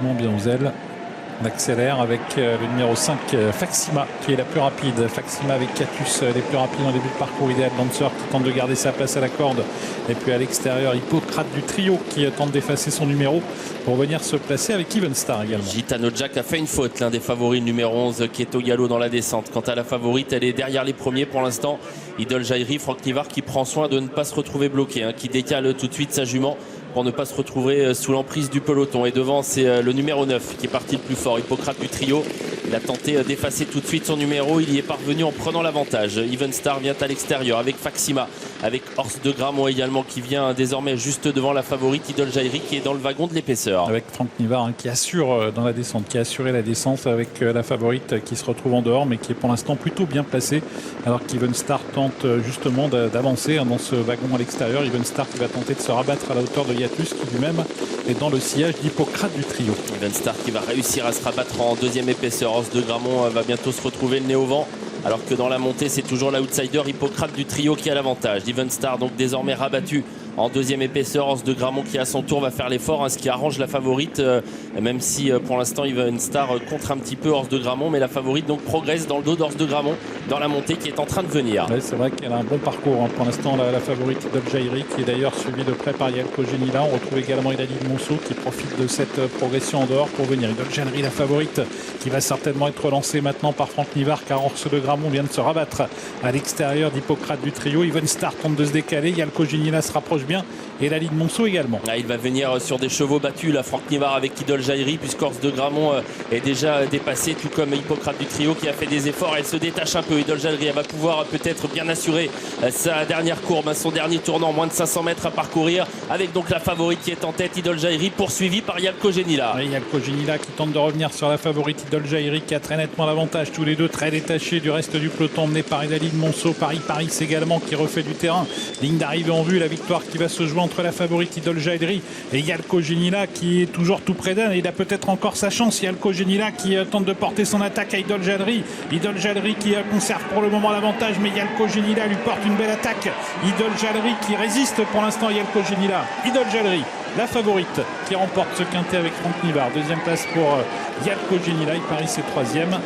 nettement bien aux ailes. On accélère avec le numéro 5, Faxima, qui est la plus rapide. Faxima avec Catus, les plus rapides en début de parcours. Idéal Dancer qui tente de garder sa place à la corde. Et puis à l'extérieur, Hippocrate du trio qui tente d'effacer son numéro pour venir se placer avec Even Star également. Gitano Jack a fait une faute, l'un des favoris, le numéro 11 qui est au galop dans la descente. Quant à la favorite, elle est derrière les premiers pour l'instant. Idol Jairi, Franck Nivard qui prend soin de ne pas se retrouver bloqué, qui décale tout de suite sa jument pour ne pas se retrouver sous l'emprise du peloton. Et devant, c'est le numéro 9 qui est parti le plus fort, Hippocrate du trio. Il a tenté d'effacer tout de suite son numéro. Il y est parvenu en prenant l'avantage. Even Star vient à l'extérieur avec Faxima, avec Horse de Gramont également qui vient désormais juste devant la favorite Idol Jairi qui est dans le wagon de l'épaisseur. Avec Franck Nivard qui assure dans la descente, qui a assuré la descente avec la favorite qui se retrouve en dehors mais qui est pour l'instant plutôt bien placée. Alors qu'Even Star tente justement d'avancer dans ce wagon à l'extérieur. Even Star qui va tenter de se rabattre à la hauteur de Yatus qui lui-même est dans le sillage d'Hippocrate du trio. Even Star qui va réussir à se rabattre en deuxième épaisseur. Horse de Gramont va bientôt se retrouver le nez au vent. Alors que dans la montée, c'est toujours l'outsider Hippocrate du trio qui a l'avantage. Even Star donc désormais rabattu en deuxième épaisseur. Horse de Gramont qui à son tour va faire l'effort, ce qui arrange la favorite, même si pour l'instant Even Star contre un petit peu Horse de Gramont, mais la favorite donc progresse dans le dos d'Horse de Gramont dans la montée qui est en train de venir. Ouais, c'est vrai qu'elle a un bon parcours pour l'instant, la favorite Idol Jairi qui est d'ailleurs suivie de près par Yalko Genila. On retrouve également Idali de Monceau qui profite de cette progression en dehors pour venir. Idol Jairi, la favorite, qui va certainement être relancée maintenant par Franck Nivard car Horse de Gramont vient de se rabattre à l'extérieur d'Hippocrate du trio. Even Star tente de se décaler, Yalko Genila se rapproche bien et Lali de Monceau également. Il va venir sur des chevaux battus, là, Franck Nivard avec Idol Jairi, puisqu'Horse de Gramont est déjà dépassé, tout comme Hippocrate du trio qui a fait des efforts. Elle se détache un peu. Idol Jairi, elle va pouvoir peut-être bien assurer sa dernière courbe, son dernier tournant, moins de 500 mètres à parcourir, avec donc la favorite qui est en tête, Idol Jairi, poursuivie par Yalko Genila. Yalko Genila qui tente de revenir sur la favorite Idol Jairi qui a très nettement l'avantage, tous les deux très détachés du reste du peloton, mené par Idali de Monceau, Paris également qui refait du terrain. Ligne d'arrivée en vue, la victoire qui va se jouer entre la favorite Idol Jairi et Yalko Genila qui est toujours tout près d'elle. Il a peut-être encore sa chance. Yalko Genila qui tente de porter son attaque à Idol Jairi. Idol Jairi qui conserve pour le moment l'avantage, mais Yalko Genila lui porte une belle attaque. Idol Jairi qui résiste pour l'instant à Yalko Genila. Idol Jairi, la favorite qui remporte ce quintet avec Franck Nivard. Deuxième place pour Yalko Genila. Il Paris c'est troisième.